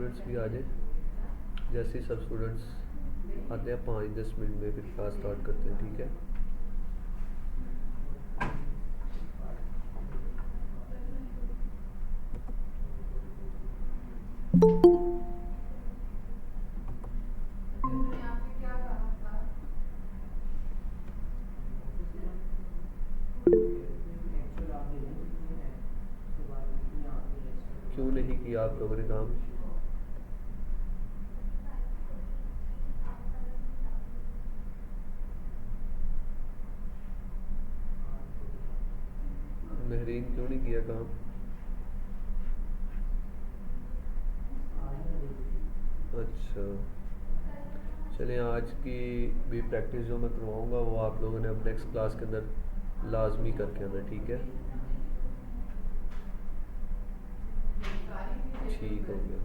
Students भी आ जाए। जैसे ही सब स्टूडेंट्स आते हैं 5-10 मिनट में फिर क्लास स्टार्ट करते हैं, ठीक है। क्यों नहीं किया आप लोगों ने काम? महरीन क्यों नहीं किया काम? अच्छा, चलें, आज की भी प्रैक्टिस जो मैं करवाऊँगा वो आप लोगों ने अब नेक्स्ट क्लास के अंदर लाजमी करके आना, ठीक है। ठीक हो गया।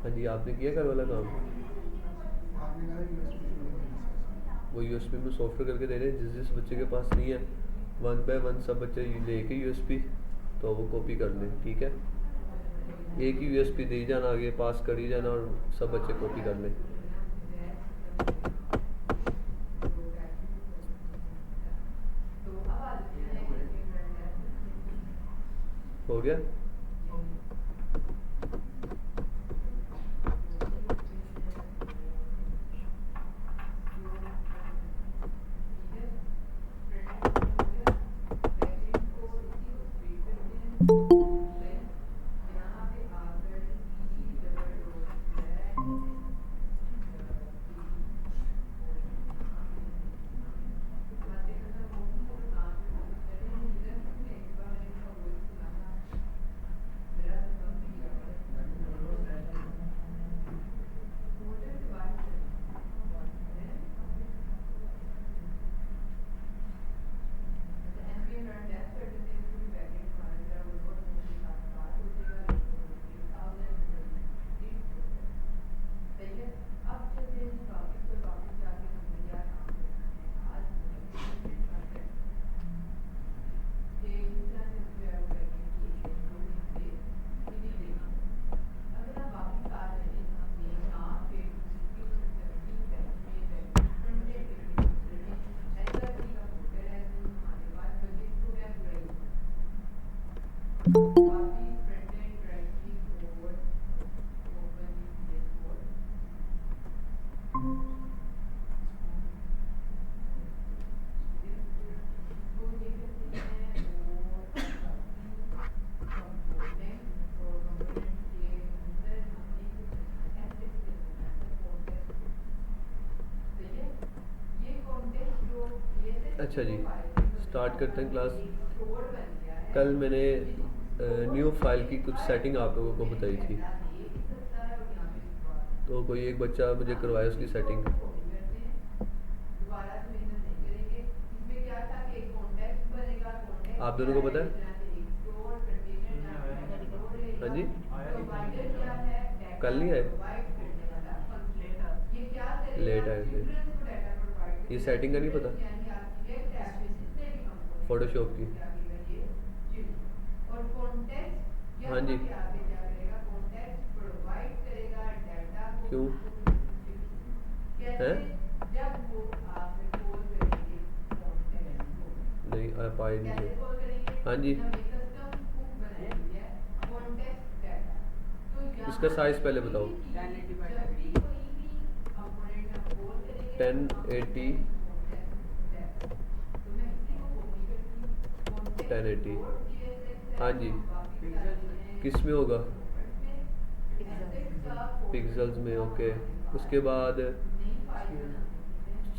हाँ जी, आपने किया घर वाला काम? वो यूएसपी में सॉफ्टवेयर करके दे रहे हैं, जिस बच्चे के पास नहीं है 1 बाय 1 सब बच्चे लेके यूएसपी तो वो कॉपी कर लें, ठीक है। एक ही यूएसपी दे जाना, आगे पास कर ही जाना और सब बच्चे कॉपी कर लें। हो गया? अच्छा जी, स्टार्ट करते हैं क्लास। कल मैंने न्यू फाइल की कुछ सेटिंग आप लोगों को बताई थी, तो कोई एक बच्चा मुझे करवाए उसकी सेटिंग। आप दोनों को पता है? हाँ जी, कल नहीं आए? लेट आए थे। ये सेटिंग का नहीं पता? फोटोशॉप की? हाँ जी, क्यों है? नहीं आ पाए नहीं थे। हाँ जी, इसका साइज पहले बताओ। 1080 1080। हाँ जी, किस में होगा? पिक्सल्स में, ओके। उसके बाद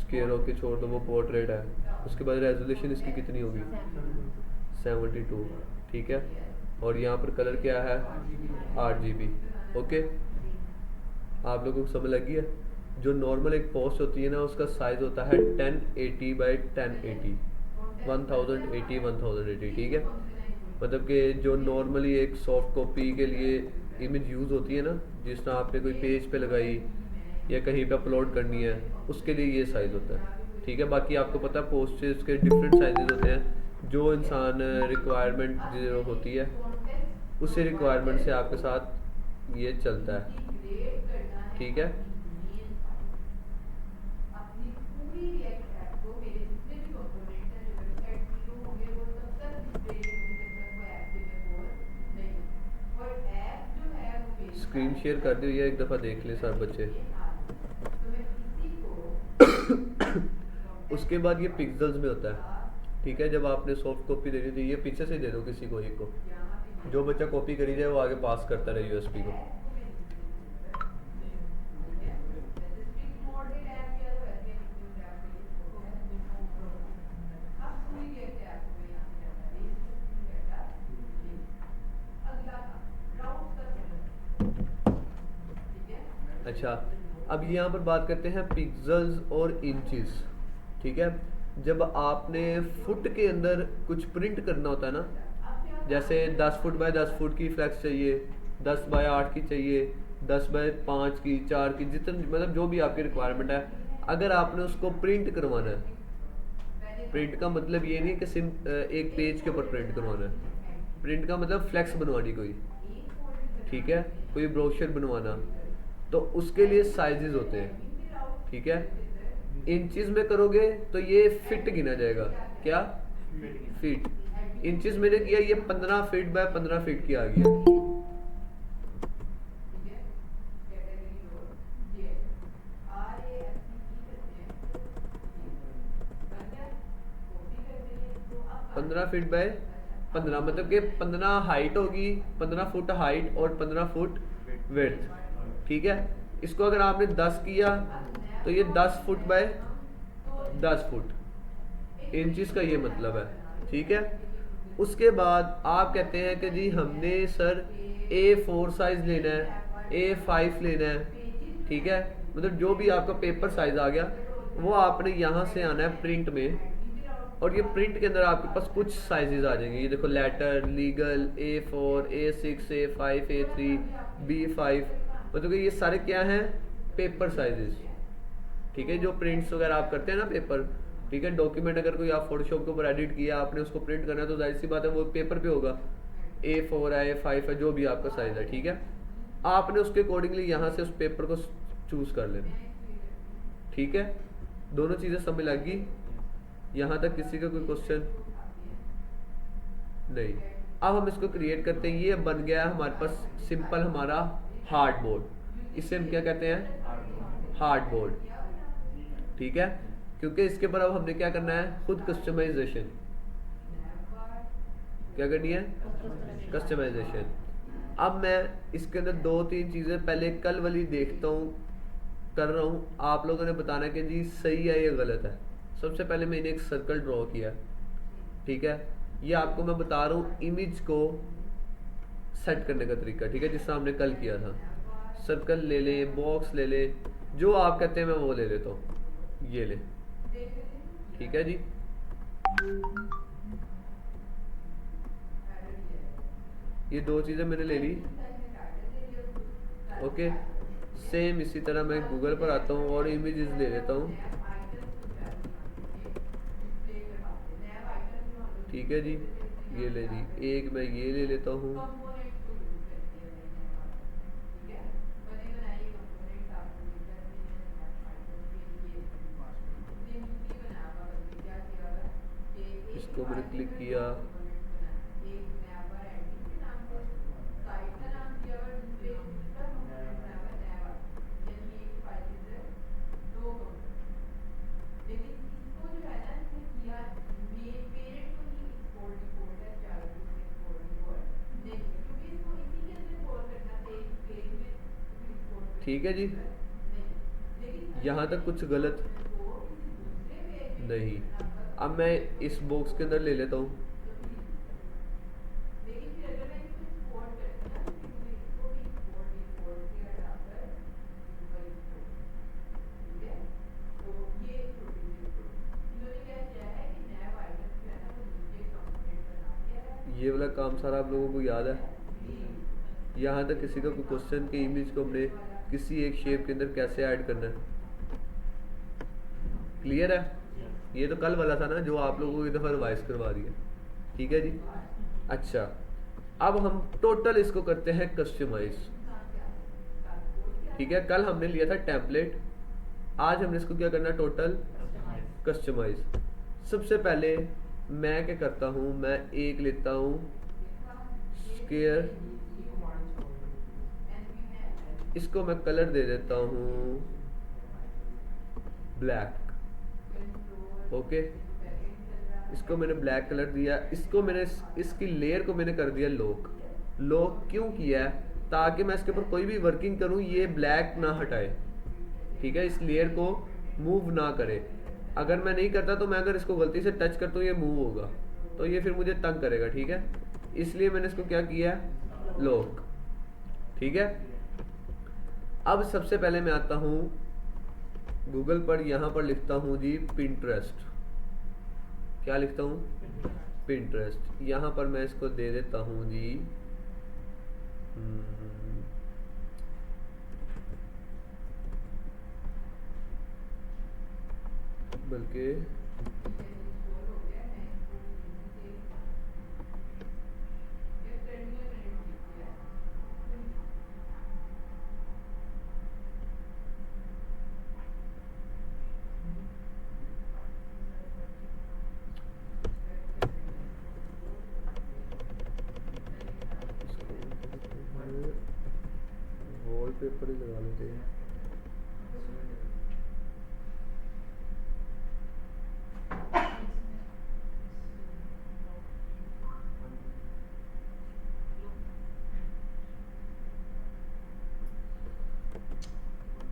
स्केयर होके छोड़ दो, वो पोर्ट्रेट है। उसके बाद रेजोल्यूशन इसकी कितनी होगी? 72, ठीक है। और यहाँ पर कलर क्या है? 8 GB, ओके। आप लोगों को समझ लगी है? जो नॉर्मल एक पोस्ट होती है ना, उसका साइज़ होता है 1080 बाई 1080, 1080 1080, ठीक है। मतलब कि जो नॉर्मली एक सॉफ्ट कॉपी के लिए इमेज यूज़ होती है ना, जिस तरह आपने कोई पेज पे लगाई या कहीं पे अपलोड करनी है, उसके लिए ये साइज़ होता है, ठीक है। बाकी आपको पता है पोस्टर्स के डिफरेंट साइजेस होते हैं, जो इंसान रिक्वायरमेंट जो होती है उसी रिक्वायरमेंट से आपके साथ ये चलता है, ठीक है। स्क्रीन शेयर कर दो, ये एक दफ़ा देख ले सब बच्चे। उसके बाद ये पिक्सल्स में होता है, ठीक है। जब आपने सॉफ्ट कॉपी देनी थी, ये पीछे से दे दो किसी को, एक को, जो बच्चा कॉपी करी जाए वो आगे पास करता रहे यूएसपी को। अच्छा, अब यहाँ पर बात करते हैं पिक्सल्स और इंचेस, ठीक है। जब आपने फुट के अंदर कुछ प्रिंट करना होता है ना, जैसे 10 फुट बाय 10 फुट की फ्लैक्स चाहिए, 10 बाय 8 की चाहिए, 10 बाय 5 की, 4 की, जितनी मतलब जो भी आपकी रिक्वायरमेंट है, अगर आपने उसको प्रिंट करवाना है, प्रिंट का मतलब ये नहीं कि एक पेज के ऊपर प्रिंट करवाना है, प्रिंट का मतलब फ्लैक्स बनवानी कोई, ठीक है, कोई ब्रोशर बनवाना, तो उसके लिए साइजेस होते हैं, ठीक है। इंचेस में करोगे तो ये फिट गिना जाएगा, क्या फीट। इंचेस मैंने किया, ये 15 फीट बाय 15 फीट की आ गया, पंद्रह फीट बाय 15, मतलब कि 15 हाइट होगी, 15 फुट हाइट और 15 फुट विड्थ, ठीक है। इसको अगर आपने 10 किया तो ये 10 फुट बाय 10 फुट, इंचेस का ये मतलब है, ठीक है। उसके बाद आप कहते हैं कि जी हमने सर A4 साइज लेना है, A5 लेना है, ठीक है। मतलब जो भी आपका पेपर साइज आ गया, वो आपने यहाँ से आना है प्रिंट में, और ये प्रिंट के अंदर आपके पास कुछ साइजेस आ जाएंगे। ये देखो, letter, legal, A4, A6, A5, A3, B5, मतलब कि ये सारे क्या हैं, पेपर साइजेस, ठीक है। जो प्रिंट्स वगैरह आप करते हैं ना पेपर, ठीक है, डॉक्यूमेंट अगर कोई आप फोटोशॉप के ऊपर एडिट किया, आपने उसको प्रिंट करना है, तो जाहिर सी बात है वो पेपर पे होगा, A4 है, A5 है, जो भी आपका साइज है, ठीक है। आपने उसके अकॉर्डिंगली यहाँ से उस पेपर को चूज कर लेना, ठीक है। दोनों चीज़ें समझ लगी, यहाँ तक किसी का कोई क्वेश्चन नहीं। अब हम इसको क्रिएट करते हैं, ये बन गया हमारे पास सिंपल हमारा हार्ड बोर्ड। इसे हम क्या कहते हैं, हार्ड बोर्ड, ठीक है। क्योंकि इसके ऊपर अब हमने क्या करना है, खुद कस्टमाइजेशन, क्या करनी है, कस्टमाइजेशन। अब मैं इसके अंदर 2-3 चीज़ें पहले कल वाली देखता हूँ, कर रहा हूँ, आप लोगों ने बताना कि जी सही है या गलत है। सबसे पहले मैंने एक सर्कल ड्रॉ किया, ठीक है। ये आपको मैं बता रहा हूँ इमेज को सेट करने का तरीका, ठीक है, जिससे हमने कल किया था। सर्कल ले ले, बॉक्स ले ले, जो आप कहते हैं मैं वो ले लेता हूँ, ये ले, ठीक है जी। ये 2 चीज़ें मैंने ले ली, ओके। सेम इसी तरह मैं गूगल पर आता हूँ और इमेजेस ले लेता हूँ, ठीक है जी। ये ले जी, एक मैं ये ले लेता हूँ, इसको मैंने क्लिक किया, ठीक है जी। यहाँ तक कुछ गलत नहीं। अब मैं इस बॉक्स के अंदर ले लेता हूँ, ये वाला काम सारा आप लोगों को याद है। यहाँ तक किसी का कोई क्वेश्चन कि इमेज को हमने किसी एक शेप के अंदर कैसे ऐड करना है, क्लियर है? ये तो कल वाला था ना जो आप लोगों को एक दफ़ा रिवाइज करवा दिया, ठीक है जी। अच्छा, अब हम टोटल इसको करते हैं कस्टमाइज, ठीक है। कल हमने लिया था टेम्पलेट, आज हमने इसको क्या करना है, टोटल कस्टमाइज। सबसे पहले मैं क्या करता हूँ, मैं एक लेता हूँ स्क्वायर, इसको मैं कलर दे देता हूँ ब्लैक, ओके। इसको मैंने ब्लैक कलर दिया, इसको मैंने इसकी लेयर को मैंने कर दिया लॉक। लॉक क्यों किया है, ताकि मैं इसके ऊपर कोई भी वर्किंग करूँ ये ब्लैक ना हटाए, ठीक है, इस लेयर को मूव ना करे। अगर मैं नहीं करता तो मैं अगर इसको गलती से टच करता हूँ ये मूव होगा, तो ये फिर मुझे तंग करेगा, ठीक है। इसलिए मैंने इसको क्या किया, लॉक, ठीक है। अब सबसे पहले मैं आता हूँ गूगल पर, यहाँ पर लिखता हूँ जी पिंटरेस्ट। क्या लिखता हूँ, पिंटरेस्ट। यहाँ पर मैं इसको दे देता हूँ जी बल्कि वॉलपेपर ही लगा लेते हैं।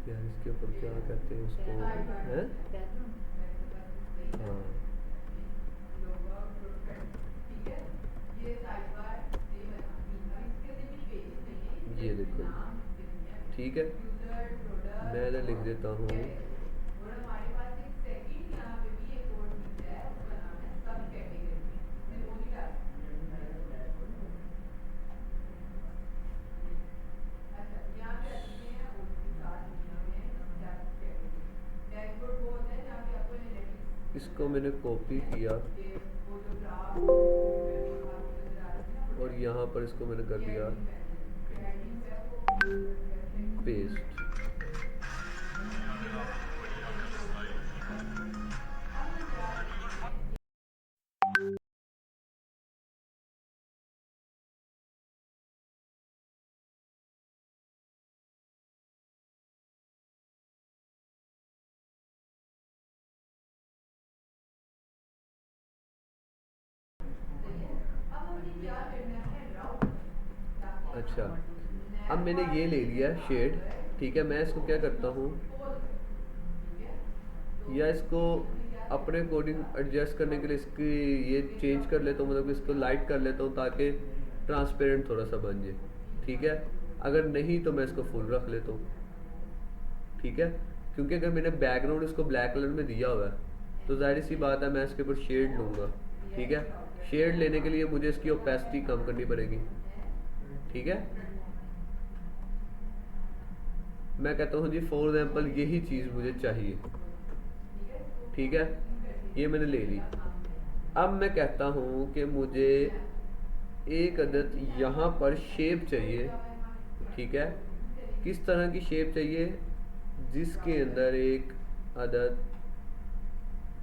यार इसके ऊपर क्या कहते हैं उसको, हैं? हाँ, ये देखो, ठीक है। मैं इधर लिख देता हूँ इसको मैंने कॉपी किया और यहाँ पर इसको मैंने कर दिया पेस्ट। अच्छा, अब मैंने ये ले लिया शेड, ठीक है। मैं इसको क्या करता हूँ, या इसको अपने अकॉर्डिंग एडजस्ट करने के लिए इसकी ये चेंज कर लेता हूँ, मतलब कि इसको लाइट कर लेता हूँ ताकि ट्रांसपेरेंट थोड़ा सा बन जाए, ठीक है। अगर नहीं तो मैं इसको फुल रख लेता हूँ, ठीक है। क्योंकि अगर मैंने बैकग्राउंड इसको ब्लैक कलर में दिया हुआ है तो जाहिर सी बात है मैं इसके ऊपर शेड लूँगा, ठीक है। शेड लेने के लिए मुझे इसकी ओपेसिटी कम करनी पड़ेगी, ठीक है। मैं कहता हूँ जी फॉर एग्जाम्पल यही चीज़ मुझे चाहिए, ठीक है। ये मैंने ले ली। अब मैं कहता हूँ कि मुझे एक अदद यहाँ पर शेप चाहिए, ठीक है। किस तरह की शेप चाहिए, जिसके अंदर एक अदद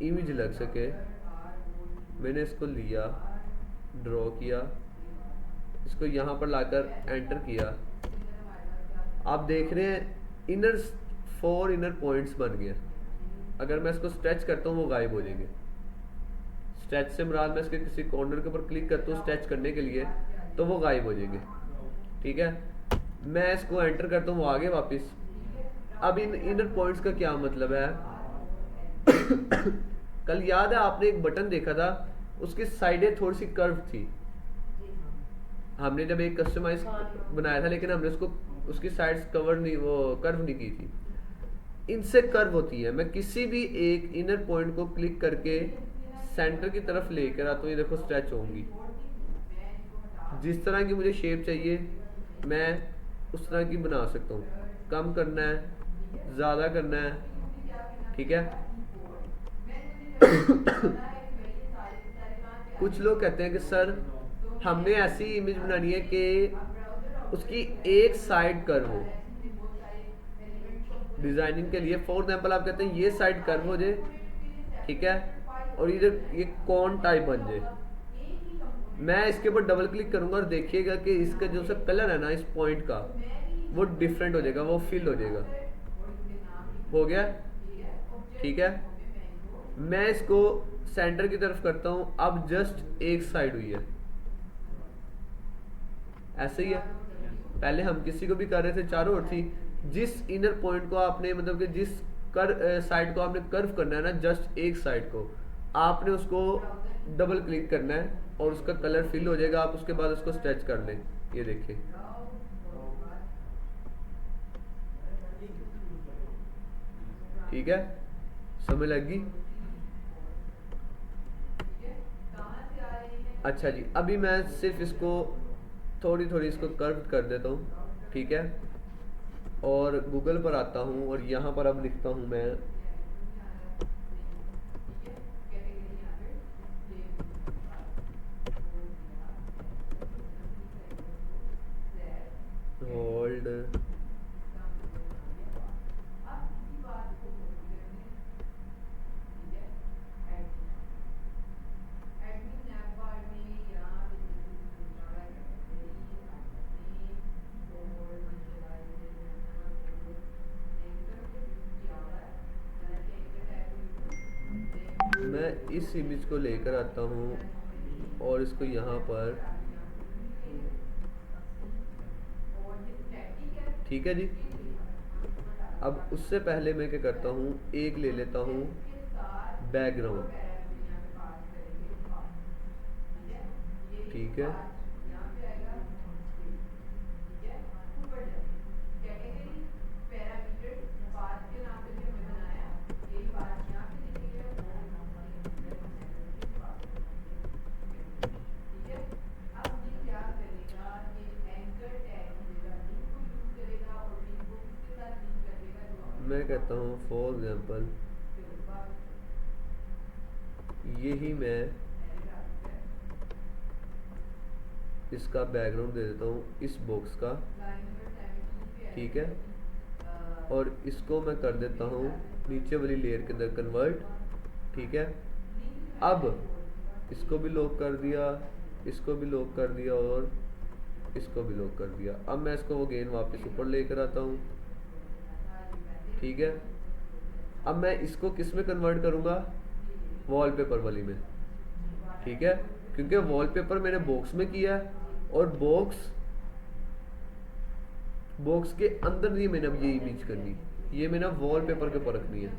इमेज लग सके। मैंने इसको लिया, ड्रॉ किया, इसको यहाँ पर लाकर एंटर किया। आप देख रहे हैं इनर 4 इनर पॉइंट्स बन गए। अगर मैं इसको स्ट्रेच करता हूँ वो गायब हो जाएंगे। स्ट्रेच से मुराद मैं इसके किसी कॉर्नर के ऊपर क्लिक करता हूँ स्ट्रेच करने के लिए तो वो गायब हो जाएंगे, ठीक है। मैं इसको एंटर करता हूँ वो आगे वापस। अब इन इनर पॉइंट्स का क्या मतलब है कल याद है आपने एक बटन देखा था, उसकी साइडें थोड़ी सी कर्व थी। हमने जब एक कस्टमाइज बनाया था लेकिन हमने उसको उसकी साइड्स कवर नहीं, वो कर्व नहीं की थी। इनसे कर्व होती है। मैं किसी भी एक इनर पॉइंट को क्लिक करके सेंटर की तरफ लेकर आता हूँ, ये देखो स्ट्रेच होंगी, जिस तरह की मुझे शेप चाहिए मैं उस तरह की बना सकता हूँ। कम करना है, ज़्यादा करना है, ठीक है। कुछ लोग कहते हैं कि सर हमने ऐसी इमेज बनानी है कि उसकी एक साइड कर्व हो। डिजाइनिंग के लिए फॉर एग्जाम्पल आप कहते हैं ये साइड कर्व हो जाए, ठीक है, और इधर ये कॉन टाइप बन जाए। मैं इसके ऊपर डबल क्लिक करूंगा और देखिएगा कि इसका जो सा कलर है ना इस पॉइंट का वो डिफरेंट हो जाएगा, वो फिल हो जाएगा। हो गया, ठीक है। मैं इसको सेंटर की तरफ करता हूँ, अब जस्ट एक साइड हुई है, ऐसे ही है। पहले हम किसी को भी कर रहे थे चारों ओर थी। जिस इनर पॉइंट को आपने मतलब कि जिस कर साइड को आपने कर्व करना है ना, जस्ट एक साइड को आपने उसको डबल क्लिक करना है और उसका कलर फिल हो जाएगा। आप उसके बाद उसको स्ट्रेच कर लें, ये देखिए, ठीक है, समझ लगी। अच्छा जी, अभी मैं सिर्फ इसको थोड़ी थोड़ी इसको कर्व कर देता हूँ, ठीक है, और गूगल पर आता हूँ और यहाँ पर अब लिखता हूँ मैं होल्ड मैं इस इमेज को लेकर आता हूँ और इसको यहाँ पर, ठीक है जी। अब उससे पहले मैं क्या करता हूँ, एक ले लेता हूँ बैकग्राउंड, ठीक है, मैं कहता हूँ फॉर एग्जांपल यही मैं इसका बैकग्राउंड दे देता हूँ इस बॉक्स का, ठीक है, और इसको मैं कर देता हूँ नीचे वाली लेयर के अंदर कन्वर्ट, ठीक है। अब इसको भी लॉक कर दिया, इसको भी लॉक कर दिया और इसको भी लॉक कर दिया। अब मैं इसको अगेन वापस ऊपर लेकर आता हूँ, ठीक है। अब मैं इसको किस में कन्वर्ट करूँगा, वॉलपेपर वाली में, ठीक है, क्योंकि वॉलपेपर मैंने बॉक्स में किया है और बॉक्स के अंदर नहीं मैंने अब ये इमेज करनी, ये मैंने वॉलपेपर के ऊपर रखनी है।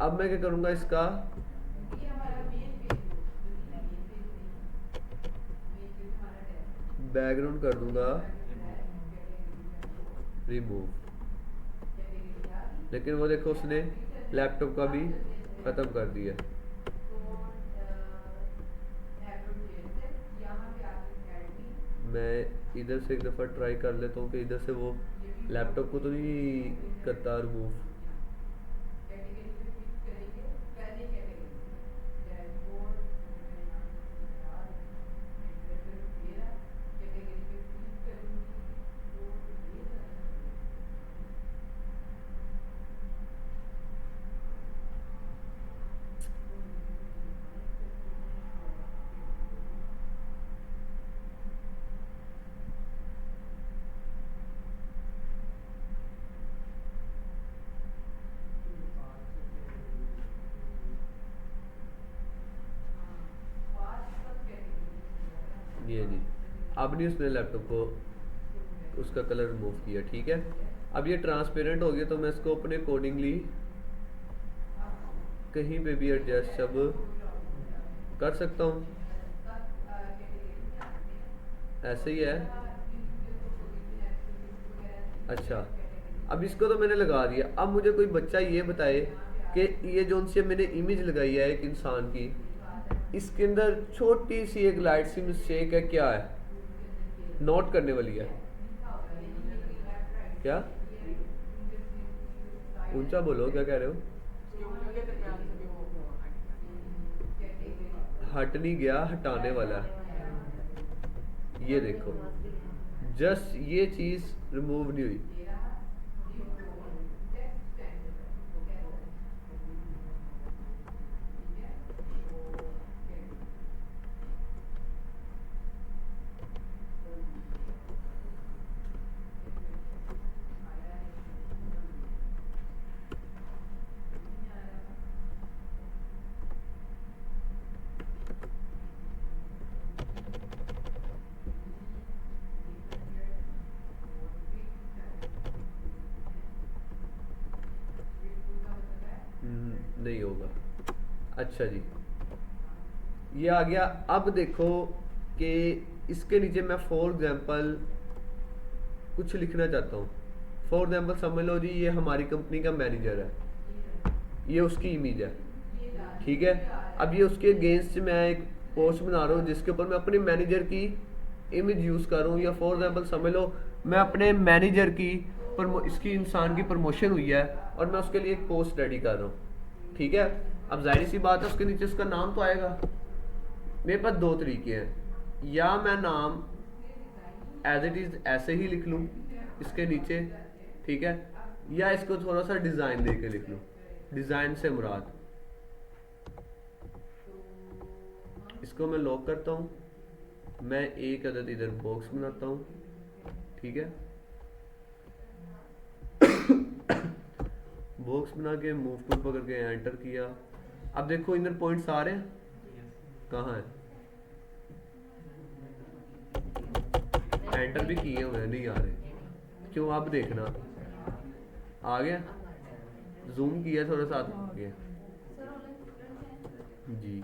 अब मैं क्या करूँगा, इसका बैकग्राउंड कर दूंगा रिमूव, लेकिन वो देखो उसने लैपटॉप का भी ख़त्म कर दिया। मैं इधर से एक दफ़ा ट्राई कर लेता हूँ कि इधर से वो लैपटॉप को तो नहीं करता रिमूव। ये जी, अब नहीं उसने लैपटॉप को उसका कलर रिमूव किया, ठीक है। अब ये ट्रांसपेरेंट हो गया तो मैं इसको अपने अकॉर्डिंगली कहीं पे भी एडजस्ट अब कर सकता हूँ, ऐसे ही है। अच्छा, अब इसको तो मैंने लगा दिया। अब मुझे कोई बच्चा ये बताए कि ये जो उनसे मैंने इमेज लगाई है एक इंसान की, इसके अंदर छोटी सी एक लाइट सी मिस्टेक है, क्या है नोट करने वाली है? क्या? ऊंचा बोलो, क्या कह रहे हो? उसकी उंगलियों के दरमियान से भी वो हट नहीं गया, हटाने वाला है। ये देखो, जस्ट ये चीज रिमूव नहीं हुई। नहीं होगा। अच्छा जी, ये आ गया। अब देखो कि इसके नीचे मैं फॉर एग्जांपल कुछ लिखना चाहता हूँ। फॉर एग्जांपल समझ लो जी, ये हमारी कंपनी का मैनेजर है, ये उसकी इमेज है, ठीक है। अब ये उसके अगेंस्ट मैं एक पोस्ट बना रहा हूँ जिसके ऊपर मैं अपने मैनेजर की इमेज यूज़ कर रहा हूँ, या फॉर एग्जांपल समझ लो मैं अपने मैनेजर की इसकी इंसान की प्रमोशन हुई है और मैं उसके लिए एक पोस्ट रेडी कर रहा हूँ, ठीक है। अब जाहिर सी बात है उसके नीचे उसका नाम तो आएगा। मेरे पास दो तरीके हैं, या मैं नाम एज इट इज़ ऐसे ही लिख लूँ इसके नीचे, ठीक है, या इसको थोड़ा सा डिज़ाइन दे के लिख लूँ। डिज़ाइन से मुराद, इसको मैं लॉक करता हूँ, मैं एक अदद इधर बॉक्स बनाता हूँ, ठीक है। बॉक्स बना के मूव टूल पकड़ के एंटर किया। अब देखो इधर पॉइंट्स आ रहे हैं, कहाँ है? एंटर भी किए हुए हैं, नहीं आ रहे क्यों? अब देखना आ गया, जूम किया थोड़ा सा आ गया जी।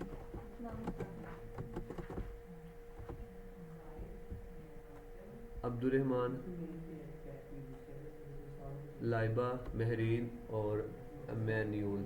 अब्दुर्रहमान, लाइबा, महरीन और मैन्यूल।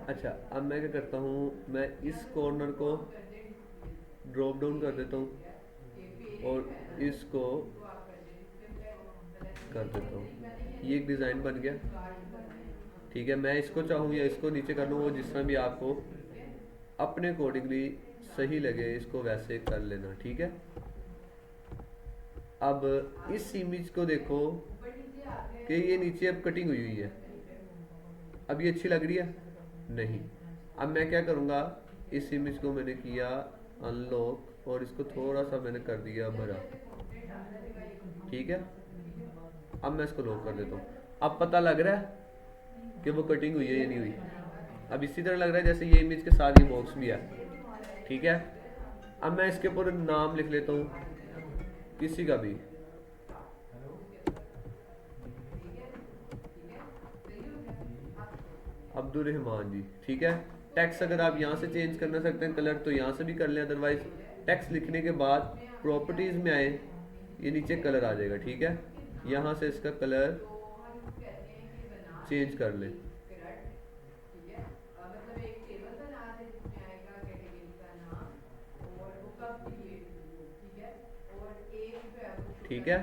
अच्छा, अब मैं क्या करता हूँ, मैं इस कॉर्नर को ड्रॉप डाउन कर देता हूँ और इसको कर देता हूँ। ये एक डिज़ाइन बन गया, ठीक है। मैं इसको चाहूँ या इसको नीचे कर लूँ, वो जिस तरह भी आपको अपने अकॉर्डिंगली सही लगे इसको वैसे कर लेना, ठीक है। अब इस इमेज को देखो कि ये नीचे अब कटिंग हुई हुई है, अब ये अच्छी लग रही है नहीं। अब मैं क्या करूँगा, इस इमेज को मैंने किया अनलॉक और इसको थोड़ा सा मैंने कर दिया भरा, ठीक है। अब मैं इसको लॉक कर देता हूँ। अब पता लग रहा है कि वो कटिंग हुई है या नहीं हुई। अब इसी तरह लग रहा है जैसे ये इमेज के साथ ये बॉक्स भी है, ठीक है। अब मैं इसके ऊपर नाम लिख लेता हूँ किसी का भी, अब्दुर्रहमान जी, ठीक है। टेक्स्ट अगर आप यहाँ से चेंज करना सकते हैं कलर तो यहाँ से भी कर लें, अदरवाइज टेक्स्ट लिखने के बाद प्रॉपर्टीज़ में आए, ये नीचे कलर आ जाएगा, ठीक है। यहाँ से इसका कलर चेंज कर लें, ठीक है।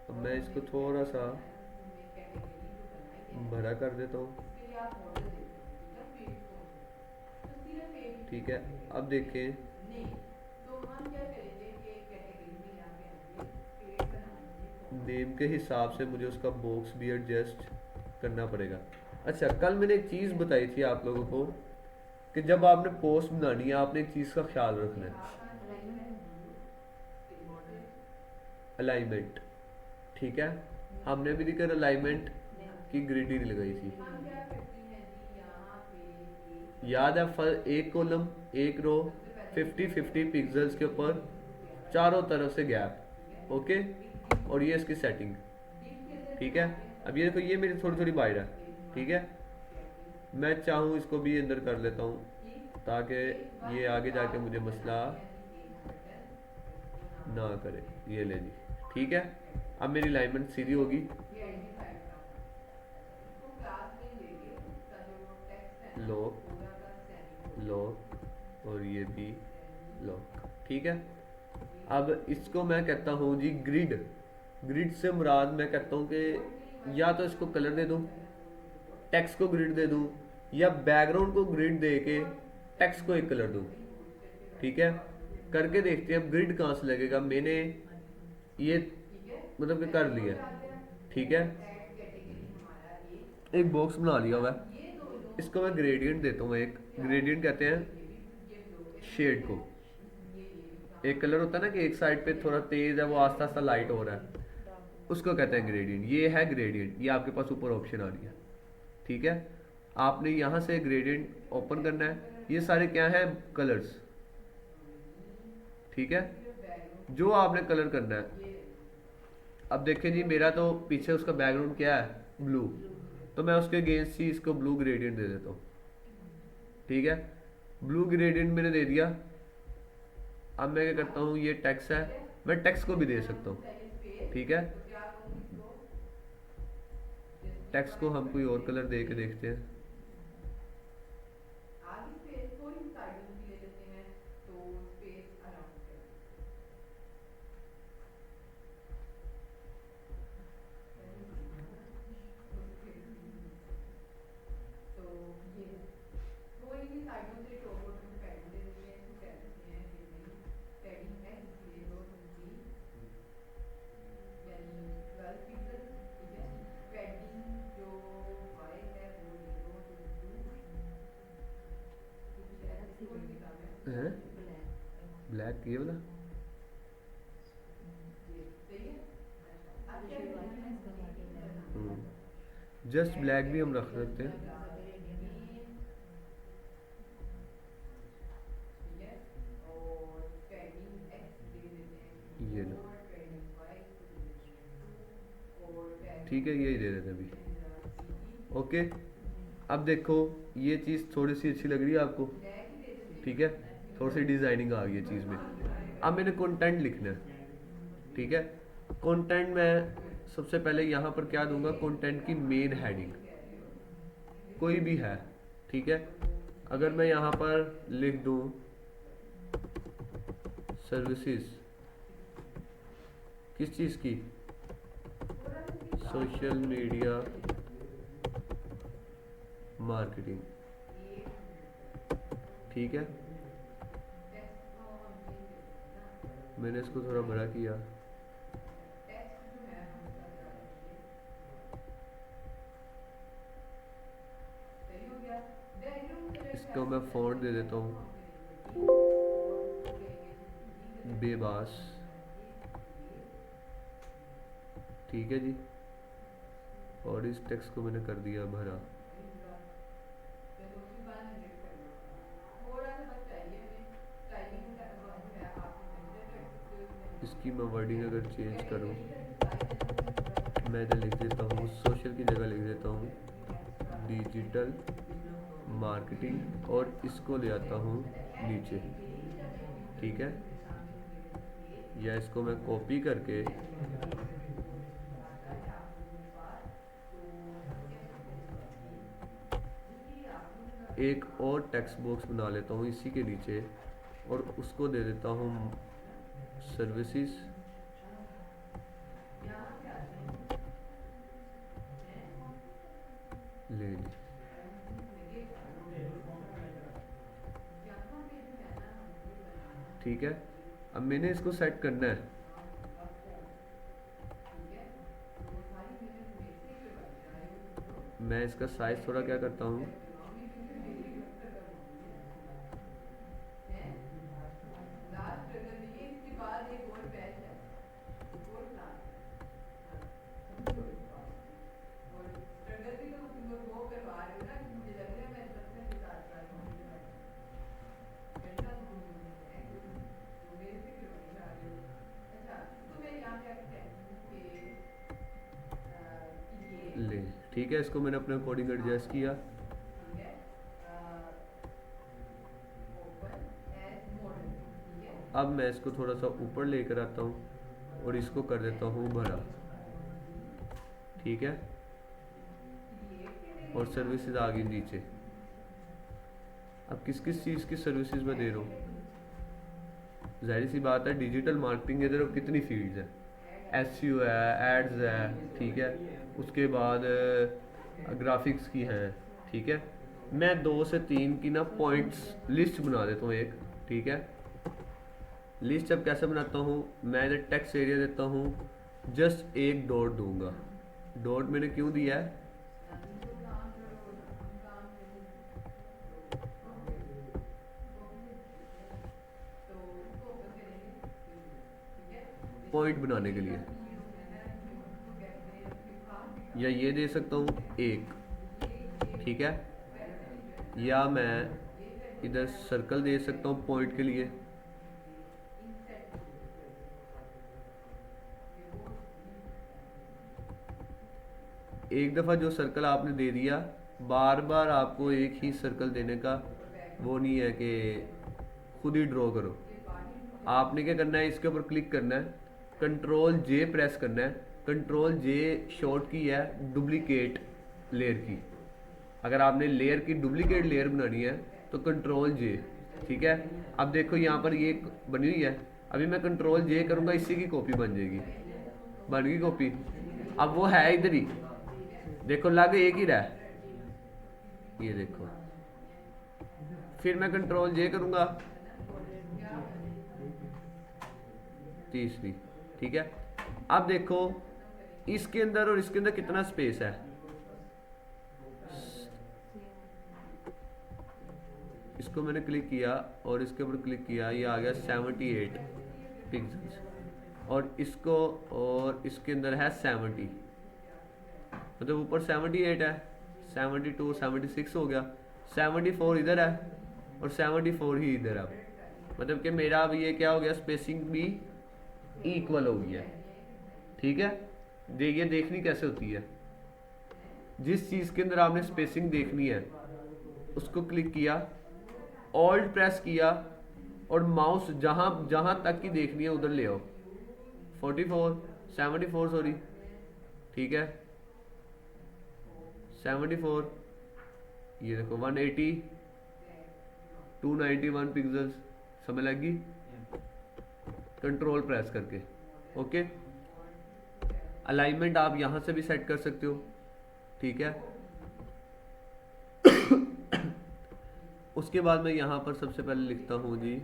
अब मैं इसको थोड़ा सा भरा कर देता हूँ, ठीक है। अब देखें नेम के हिसाब से मुझे उसका बॉक्स भी एडजस्ट करना पड़ेगा। अच्छा, कल मैंने एक चीज़ बताई थी आप लोगों को कि जब आपने पोस्ट बनानी है आपने एक चीज़ का ख्याल रखना है, अलाइनमेंट, ठीक है। हमने भी दिक्कत अलाइनमेंट की ग्रिड ही नहीं लगाई थी। हम क्या करते हैं जी यहाँ पे याद है एक कॉलम एक रो 50-50 पिक्सल्स के ऊपर चारों तरफ से गैप, ओके। और ये इसकी सेटिंग, ठीक है। अब ये देखो ये मेरी थोड़ी थोड़ी बाहर है, ठीक है। मैं चाहूँ इसको भी अंदर कर लेता हूँ ताकि ये आगे जाके मुझे मसला ना करे। ये ले ली, ठीक है। अब मेरी अलाइनमेंट सीधी होगी। लॉक लॉक और ये भी लॉक, ठीक है। अब इसको मैं कहता हूँ जी ग्रिड। ग्रिड से मुराद मैं कहता हूँ कि या तो इसको कलर दे दूँ, टेक्स्ट को ग्रिड दे दूँ, या बैकग्राउंड को ग्रिड दे के टेक्स्ट को एक कलर दूँ, ठीक है। करके देखते हैं अब ग्रिड कहाँ से लगेगा। मैंने ये मतलब कि कर लिया, ठीक है। एक बॉक्स बना लिया हुआ है, इसको मैं ग्रेडियंट देता हूँ। एक ग्रेडियंट कहते हैं शेड को। एक कलर होता है ना कि एक साइड पे थोड़ा तेज है, वो आस्ता आस्ता लाइट हो रहा है, उसको कहते हैं ग्रेडियंट। ये है ग्रेडियंट, ये आपके पास ऊपर ऑप्शन आ रही है, ठीक है। आपने यहाँ से ग्रेडियंट ओपन करना है। ये सारे क्या हैं, कलर्स, ठीक है, जो आपने कलर करना है। अब देखें जी मेरा तो पीछे उसका बैकग्राउंड क्या है, ब्लू, तो मैं उसके अगेंस्ट ही इसको ब्लू ग्रेडियंट दे देता हूँ, ठीक है। ब्लू ग्रेडियंट मैंने दे दिया। अब मैं क्या करता हूँ, ये टेक्स्ट है, मैं टेक्स्ट को भी दे सकता हूँ, ठीक है। टेक्स्ट को हम कोई और कलर दे के देखते हैं। ब्लैक ये वाला जस्ट ब्लैक भी हम रख सकते हैं। ये लो, ठीक है, यही दे देते हैं अभी, ओके। अब देखो ये चीज़ थोड़ी सी अच्छी लग रही है आपको, ठीक है। थोड़ी सी डिज़ाइनिंग आ गई है चीज़ में। अब मैंने कंटेंट लिखना है, ठीक है। कंटेंट में सबसे पहले यहाँ पर क्या दूंगा, कंटेंट की मेन हेडिंग कोई भी है, ठीक है। अगर मैं यहाँ पर लिख दूँ सर्विसेज, किस चीज़ की, सोशल मीडिया मार्केटिंग, ठीक है। मैंने इसको थोड़ा बड़ा किया, इसको मैं फॉन्ट दे देता हूँ बेबास, ठीक है जी। और इस टेक्स्ट को मैंने कर दिया भरा। इसकी मैं वर्डिंग अगर चेंज करूँ, मैं इधर लिख देता हूँ सोशल की जगह लिख देता हूँ डिजिटल मार्केटिंग, और इसको ले आता हूँ नीचे, ठीक है। या इसको मैं कॉपी करके एक और टेक्स्ट बॉक्स बना लेता हूँ इसी के नीचे, और उसको दे देता हूँ सर्विसेज, ले ली, ठीक है। अब मैंने इसको सेट करना है। मैं इसका साइज थोड़ा क्या करता हूँ, 4 क्लास और स्ट्रगल भी तो तुम लोग वो करवा रहे हो ना कि मुझे लग रहा है मैं बच्चे के साथ साथ होंगी घंटा तो तुम है तो मेरे से क्यों नहीं आ रहे हो। अच्छा तो मैं यहाँ पे आके कहती हूँ कि ये ले ठीक है, इसको मैंने अपने अकॉर्डिंग एडजस्ट किया। ठीक है ओपन एज मॉडल ठीक है अब मैं इसको थोड़ा सा ऊपर लेकर आता हूँ और इसको कर देता हूँ भरा। ठीक है, और सर्विसेज आ गई नीचे। अब किस किस चीज़ की सर्विसेज मैं दे रहा हूँ, जाहिर सी बात है डिजिटल मार्केटिंग के अंदर कितनी फील्ड्स है, एसईओ है, एड्स है, ठीक है, उसके बाद ग्राफिक्स की हैं, ठीक है। मैं 2 से 3 की ना पॉइंट्स लिस्ट बना देता हूँ एक, ठीक है। लिस्ट अब कैसे बनाता हूँ, मैं इधर टेक्स्ट एरिया देता हूँ, जस्ट एक डॉट दूंगा। डॉट मैंने क्यों दिया है, पॉइंट बनाने के लिए, या ये दे सकता हूँ एक, ठीक है, या मैं इधर सर्कल दे सकता हूँ पॉइंट के लिए। एक दफ़ा जो सर्कल आपने दे दिया, बार बार आपको एक ही सर्कल देने का वो नहीं है कि खुद ही ड्रॉ करो। आपने क्या करना है, इसके ऊपर क्लिक करना है, कंट्रोल जे प्रेस करना है। कंट्रोल जे शॉर्ट की है डुप्लीकेट लेयर की। अगर आपने लेयर की डुप्लीकेट लेयर बनानी है तो कंट्रोल जे, ठीक है। अब देखो यहाँ पर ये बनी हुई है, अभी मैं कंट्रोल जे करूँगा, इसी की कॉपी बन जाएगी, बन गई कॉपी। अब वो है इधर ही, देखो लग एक ही रहा है, ये देखो। फिर मैं कंट्रोल जे करूँगा, तीसरी, ठीक है। अब देखो इसके अंदर और इसके अंदर कितना स्पेस है, इसको मैंने क्लिक किया और इसके ऊपर क्लिक किया, ये आ गया 78 पिक्सल्स, और इसको और इसके अंदर है 70, मतलब ऊपर 78 है, 72 76 हो गया, 74 इधर है और 74 ही इधर है। मतलब कि मेरा अब ये क्या हो गया, स्पेसिंग भी इक्वल हो गई है, ठीक है। देखिए देखनी कैसे होती है, जिस चीज़ के अंदर आपने स्पेसिंग देखनी है उसको क्लिक किया, ऑल्ट प्रेस किया और माउस जहाँ जहाँ तक की देखनी है उधर ले आओ, 44 74 सॉरी, ठीक है, 74, ये देखो 180 291 पिक्सल्स, समझ लगी, कंट्रोल प्रेस करके। ओके, अलाइनमेंट आप यहाँ से भी सेट कर सकते हो, ठीक है। उसके बाद मैं यहाँ पर सबसे पहले लिखता हूँ जी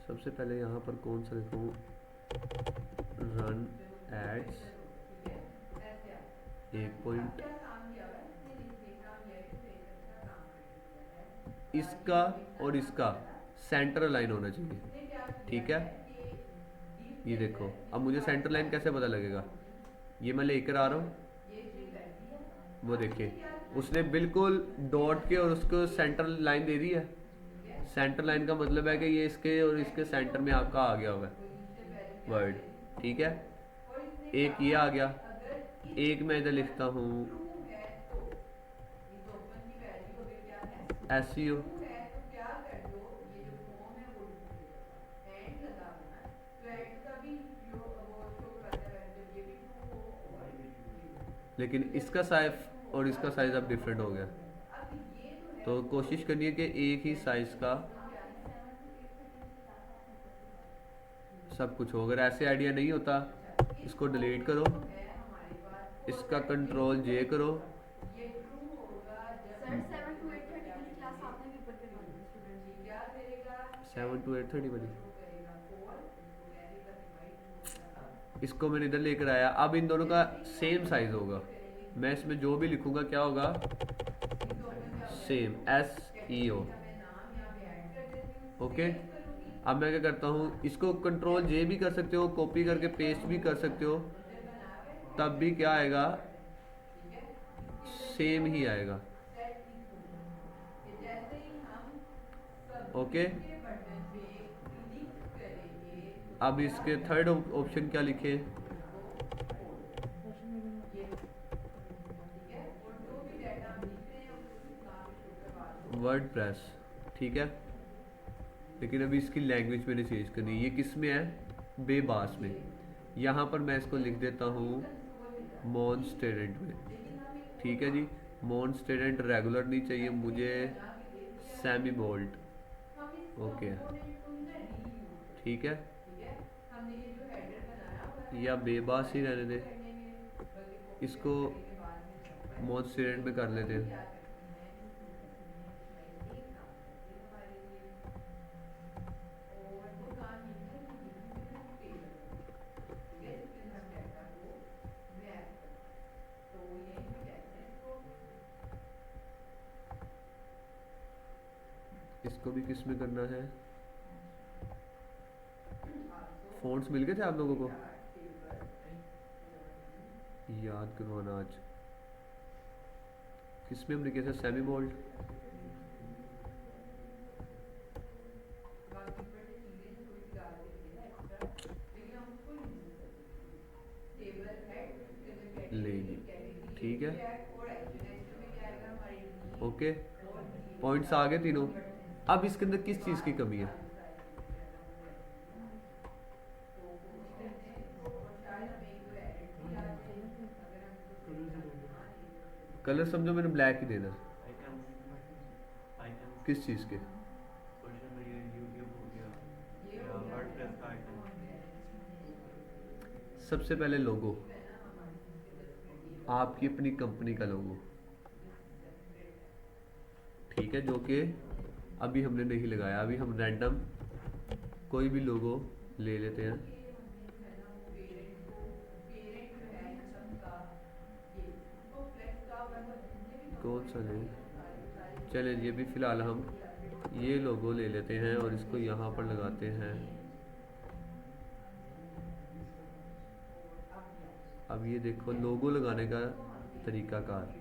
सबसे पहले यहाँ पर कौन सा लिखूँ, रन एड्स 1 पॉइंट, इसका और इसका सेंटर लाइन होना चाहिए, ठीक है। ये देखो अब मुझे सेंटर लाइन कैसे पता लगेगा, ये मैं लेकर आ रहा हूँ, वो देखिए उसने बिल्कुल डॉट के और उसको सेंटर लाइन दे दी है। सेंटर लाइन का मतलब है कि ये इसके और इसके सेंटर में आपका आ गया होगा वर्ड, ठीक है। एक ये आ गया, एक मैं इधर लिखता हूँ SEO, लेकिन इसका साइज और इसका साइज अब डिफरेंट हो गया, तो कोशिश करिए कि एक ही साइज का सब कुछ हो। अगर ऐसे आइडिया नहीं होता इसको डिलीट करो, इसका कंट्रोल जे करो, सर 7 to 8:30 वाली क्लास आपने पेपर के बाद स्टूडेंट जी क्या करेगा 7 to 8:30 बजे। वो करेगा कॉल इसको कहेगा कि भाई तू इसको मैंने इधर लेकर आया, अब इन दोनों का सेम साइज होगा, मैं इसमें जो भी लिखूंगा क्या होगा, सेम SEO। ओके, अब मैं क्या करता हूँ, इसको कंट्रोल जे भी कर सकते हो, कॉपी करके पेस्ट भी कर सकते हो, तब भी क्या आएगा, सेम ही आएगा। जैसे ही हम ओके, सबमिट के बटन पे क्लिक करेंगे तो अब क्या इसके थर्ड ऑप्शन क्या लिखे, सोशल मीडिया ये ठीक है, और जो भी डाटा हम लिख रहे हैं उसको इस्लाम में शो करवा दो। वर्डप्रेस, ठीक है। लेकिन अभी इसकी लैंग्वेज मैंने चेंज करनी है, ये किस में है, बेबास में। यहाँ पर मैं इसको लिख देता हूँ मॉन्स्टेरेंट में, ठीक है जी। मॉन्स्टेरेंट रेगुलर नहीं चाहिए मुझे, सेमी बोल्ट, हम इस ओके, कंपोनेंट को ही ना रीयूज ठीक है, ठीक है, हमने ये जो हेडर बनाया हुआ है या बेबास ही रहने दे, करने में बल्कि कॉपी इसको करने के बाद में चलता है। मॉन्स्टेरेंट में कर लेते हैं। क्या करती हैं इसमें एक काम करते हैं हमारे लिए, और वो काम ये है कि यहाँ पे हम टेबल ठीक है जिसके अंदर हम डाटा को मैप करते हैं। तो यहीं पे कहते हैं इसको भी किस में करना है, इसको फ़ॉन्ट्स मिल गए थे आप लोगों को, टेबल याद करवाना आज। किस में हमने किया था, सेमी बोल्ट, बाकी ऊपर से चीजें जो थोड़ी सी डाल देते हैं एक्स्ट्रा, लेकिन हम उसको यूज करते हैं। टेबल हेड उसके अंदर ले कैटेगरी ली, कैटेगरी ठीक है, टैग और एक्शन एक्शन में क्या आएगा हमारी नीड ओके, और नीड पॉइंट्स आ गए तीनों। अब इसके अंदर किस चीज़ की कमी है, तो कोशिश करते हैं इसको, और शायद हमें एक दो एडिट भी आ जाए अगर हम इसको सही तरह से मान लें तो। कलर समझो मैंने ब्लैक ही देना, आइटम्स किस चीज़ के, सोशल मीडिया यूट्यूब हो गया ये या हो गया वर्डप्रेस का आइटम। सबसे पहले लोगो, आपकी अपनी कंपनी का लोगो, ठीक है, जो कि अभी हमने नहीं लगाया, अभी हम रैंडम कोई भी लोगो ले लेते हैं। कौन सा लें, चलें ये भी फ़िलहाल हम ये लोगो ले लेते हैं और इसको यहाँ पर लगाते हैं। अब ये देखो लोगो लगाने का तरीकाकार,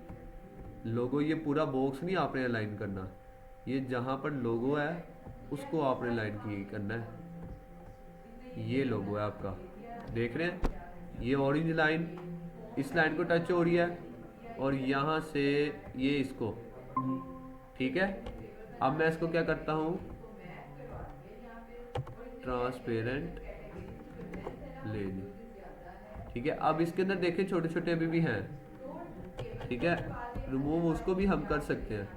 लोगो ये पूरा बॉक्स नहीं आपने अलाइन करना, ये जहाँ पर लोगो है उसको आपने लाइन की करना है। ये लोगो है आपका, देख रहे हैं, ये ऑरेंज लाइन इस लाइन को टच हो रही है और यहाँ से ये इसको, ठीक है। अब मैं इसको क्या करता हूँ, ट्रांसपेरेंट ले ली, ठीक है। अब इसके अंदर देखें छोटे छोटे अभी भी हैं, ठीक है, रिमूव उसको भी हम कर सकते हैं।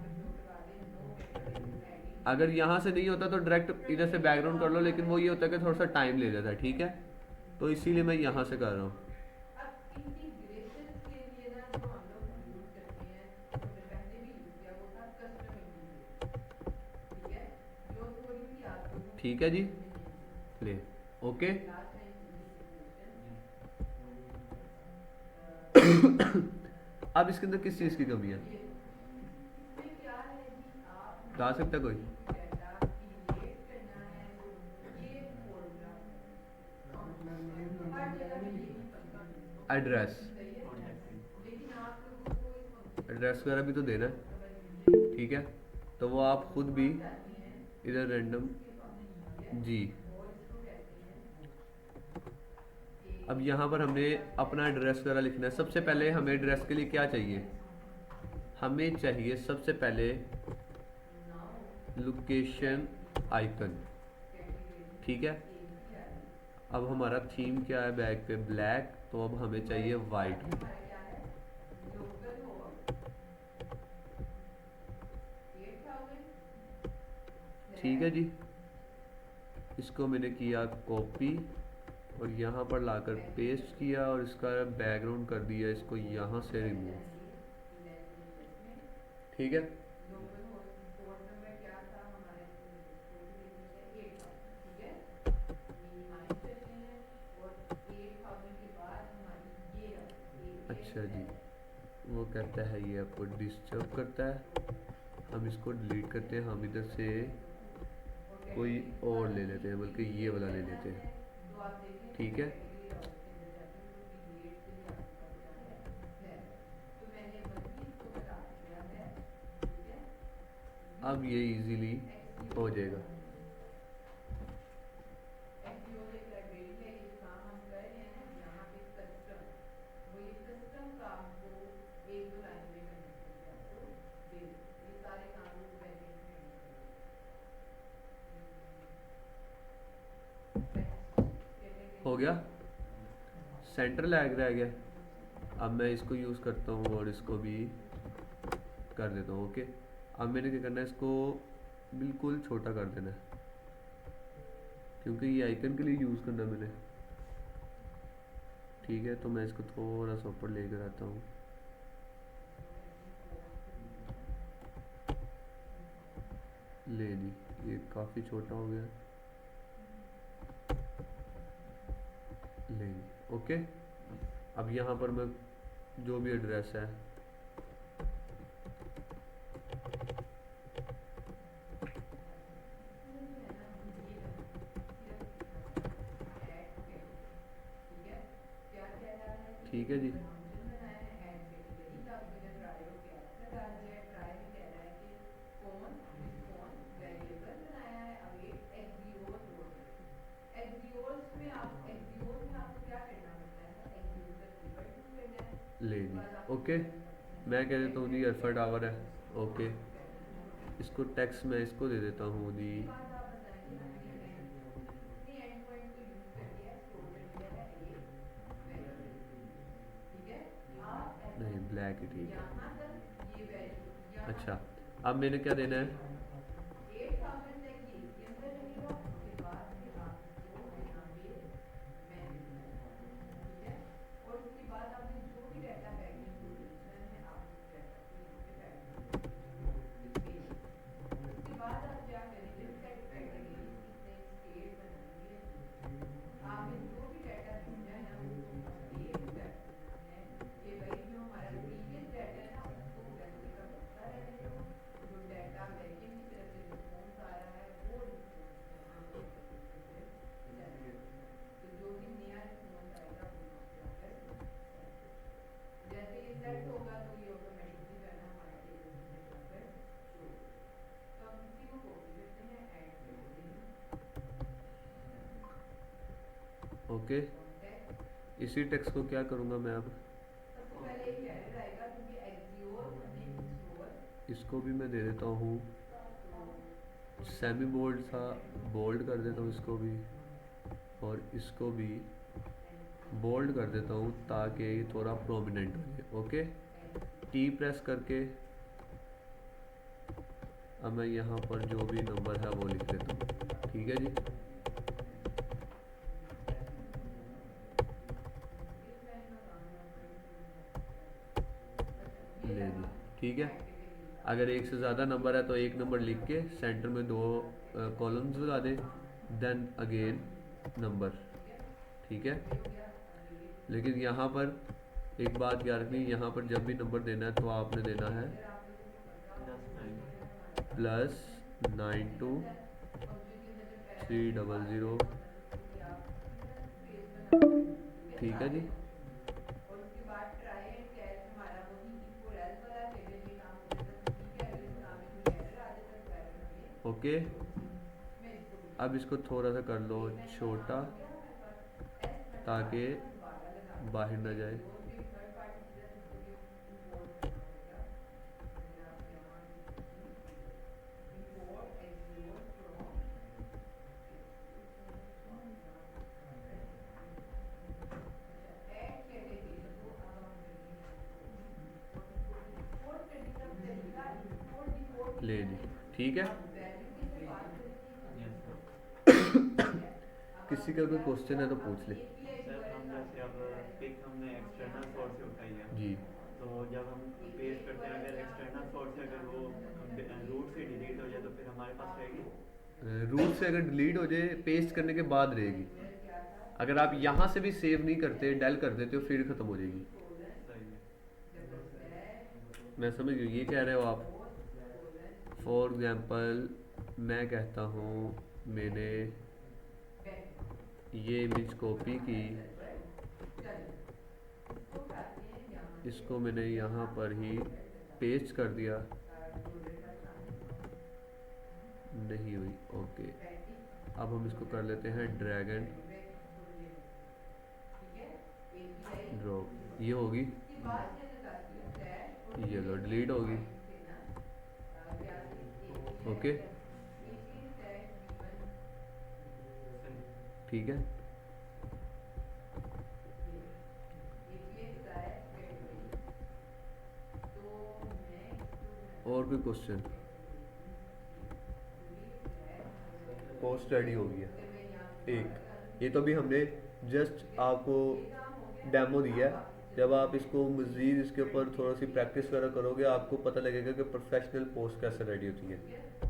अगर यहाँ से नहीं होता तो डायरेक्ट इधर से बैकग्राउंड कर लो, लेकिन वो ये होता है कि थोड़ा सा टाइम ले लेता है, ठीक है, तो इसीलिए मैं यहाँ से कर रहा हूँ। अब इंटीग्रेशन के लिए ना जो हम लोग यूज करते हैं, हमने पहले भी यूज किया वो था कस्टम इंटीग्रेशन, ठीक है, जो थोड़ी सी आपको ठीक है जी, ले, ओके। लास्ट अब इसके अंदर किस चीज़ की कमी है, इसमें क्या है कि आप बता सकता है कोई, डाटा क्रिएट करना है, ये फॉर्मूला हर जगह पे यही फंक्शन एड्रेस, सही है, लेकिन आप लोगों को इस फंक्शन एड्रेस वगैरह भी तो देना है, समझ लीजिए ठीक है, तो वो आप खुद भी चाहते हैं इधर रैंडम जी। और इसको कहते हैं अब यहाँ पर हमने अपना एड्रेस वगैरह लिखना है। सबसे पहले हमें एड्रेस के लिए क्या चाहिए, हमें चाहिए सबसे पहले लोकेशन आइकन, ठीक है। अब हमारा थीम क्या है, बैक पे ब्लैक, तो अब हमें चाहिए वाइट, हमारा क्या है लोकल हो 8000 ठीक है जी। इसको मैंने किया कॉपी और यहाँ पर लाकर पेस्ट किया और इसका बैकग्राउंड कर दिया इसको यहाँ से रिमूव, ठीक है। लोकल होस्ट पोर्ट नंबर अच्छा जी, वो कहता है ये आपको डिस्टर्ब करता है, हम इसको डिलीट करते हैं। हम इधर से कोई और ले लेते हैं, बल्कि ये वाला ले लेते हैं, ठीक है। अब ये इजीली हो जाएगा। हो गया, सेंटर लैग रह गया। अब मैं इसको यूज़ करता हूँ और इसको भी कर देता हूँ। ओके, अब मैंने क्या करना है, इसको बिल्कुल छोटा कर देना है, क्योंकि ये आइकन के लिए यूज़ करना है मैंने, ठीक है। तो मैं इसको थोड़ा सा ऊपर लेकर आता हूँ। ले ली, ये काफ़ी छोटा हो गया, ले ली। ओके, अब यहाँ पर मैं जो भी एड्रेस है ठीक है जी। ले ली, ओके। मैं कह देता हूँ जी अल्फा टावर है। ओके, इसको टेक्स्ट मैं इसको दे देता हूँ जी, नहीं ब्लैक ही ठीक है। अच्छा, अब मैंने क्या देना है, ओके। इसी टेक्स्ट को क्या करूँगा मैं अब, इसको भी मैं दे देता हूँ सेमी बोल्ड सा, बोल्ड कर देता हूँ इसको भी, और इसको भी बोल्ड कर देता हूँ ताकि ये थोड़ा प्रोमिनेंट हो जाए। ओके, टी प्रेस करके अब मैं यहाँ पर जो भी नंबर है वो लिख देता हूँ, ठीक है जी। ले जी, ठीक है। अगर एक से ज़्यादा नंबर है तो एक नंबर लिख के सेंटर में दो कॉलम्स लगा दें, देन अगेन नंबर, ठीक है। लेकिन यहाँ पर एक बात याद रखनी, यहाँ पर जब भी नंबर देना है तो आपने देना है +9230, ठीक है जी। ओके, अब इसको थोड़ा सा कर लो छोटा ताकि बाहर ना जाए। ले ली, ठीक है। किसी का कोई क्वेश्चन है तो पूछ ले। सर हम जैसे अब पिक हमने एक्सटर्नल सोर्स से उठाई है जी, तो जब हम पेस्ट करते हैं अगर एक्सटर्नल सोर्स से अगर वो रूट से डिलीट हो जाए तो फिर हमारे पास रहेगी। रूट से अगर डिलीट हो जाए पेस्ट करने के बाद रहेगी। अगर आप यहाँ से भी सेव नहीं करते, डेल कर देते हो, फिर ख़त्म हो जाएगी। सही है। मैं समझ गई, ये कह रहे हो आप। फॉर एग्जांपल मैं कहता हूँ मैंने ये इमेज कॉपी की, इसको मैंने यहाँ पर ही पेस्ट कर दिया, नहीं हुई, ओके। अब हम इसको कर लेते हैं ड्रैग एंड ड्रॉप, ये होगी, ये लो डिलीट होगी, ओके ठीक है। और कोई क्वेश्चन? पोस्ट रेडी हो गया एक, ये तो अभी हमने जस्ट आपको डेमो दिया है। जब आप इसको मज़ीद इसके ऊपर थोड़ा सी प्रैक्टिस वगैरह करोगे आपको पता लगेगा कि प्रोफेशनल पोस्ट कैसे रेडी होती है,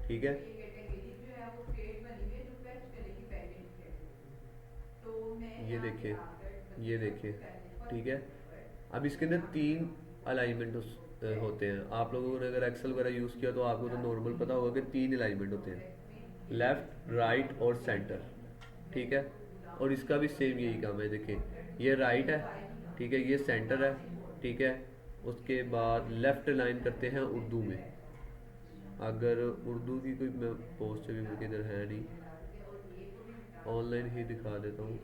ठीक है। ये देखिए, ये देखिए, ठीक है। अब इसके अंदर 3 अलाइनमेंट होते हैं। आप लोगों ने अगर एक्सेल वगैरह यूज़ किया तो आपको तो नॉर्मल पता होगा कि 3 अलाइनमेंट होते हैं, लेफ़्ट, राइट और सेंटर, ठीक है। और इसका भी सेम यही काम है, देखिए ये राइट है, ठीक है, ये सेंटर है, ठीक है। उसके बाद लेफ़्ट अलाइन करते हैं उर्दू में। अगर उर्दू की कोई मैं पोस्ट अभी मुझे इधर है नहीं, ऑनलाइन ही दिखा देता हूँ।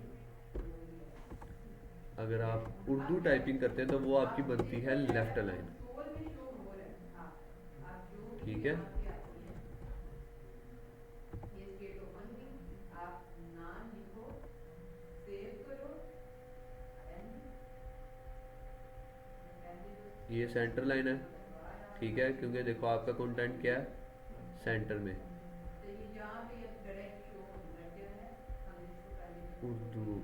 अगर आप उर्दू टाइपिंग करते हैं तो वो आपकी बनती है लेफ़्ट अलाइन, ठीक है। ये सेंटर लाइन है, ठीक है, क्योंकि देखो आपका कंटेंट क्या है, सेंटर में उर्दू।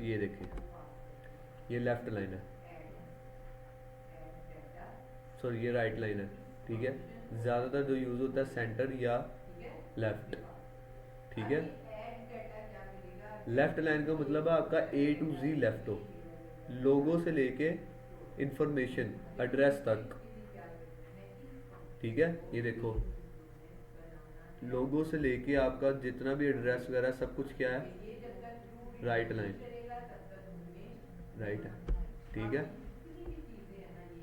ये देखिए ये लेफ़्ट लाइन है, सॉरी ये राइट लाइन है, ठीक है। ज़्यादातर जो यूज़ होता है सेंटर या लेफ़्ट, ठीक है। लेफ़्ट लाइन का मतलब है आपका A to Z लेफ़्ट हो, लोगो से लेके इंफॉर्मेशन एड्रेस तक, ठीक है। ये देखो लोगो से लेके आपका जितना भी एड्रेस वगैरह सब कुछ क्या है, राइट लाइन, राइट है, ठीक है।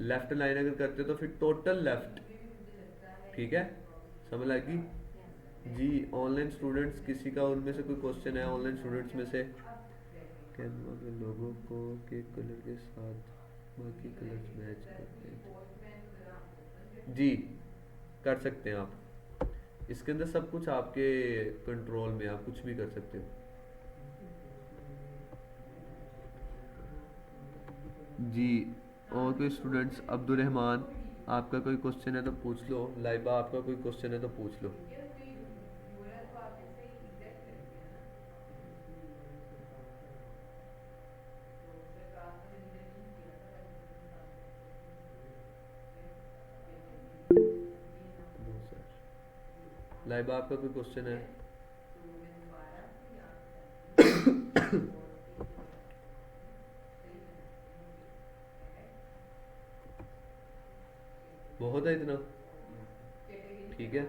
लेफ़्ट लाइन अगर करते तो फिर टोटल लेफ़्ट, ठीक है, समझ लगी जी। ऑनलाइन स्टूडेंट्स किसी का उनमें से कोई क्वेश्चन है ऑनलाइन स्टूडेंट्स में से? कैनवा के लोगों को के कलर के साथ बाकी कलर्स मैच करते हैं जी, कर सकते हैं आप। इसके अंदर सब कुछ आपके कंट्रोल में, आप कुछ भी कर सकते हो जी। और कोई स्टूडेंट्स? अब्दुल रहमान आपका कोई क्वेश्चन है तो पूछ लो, लाइबा आपका कोई क्वेश्चन है तो पूछ लो। लाइबा आपका कोई क्वेश्चन है? बहुत है इतना, ठीक है।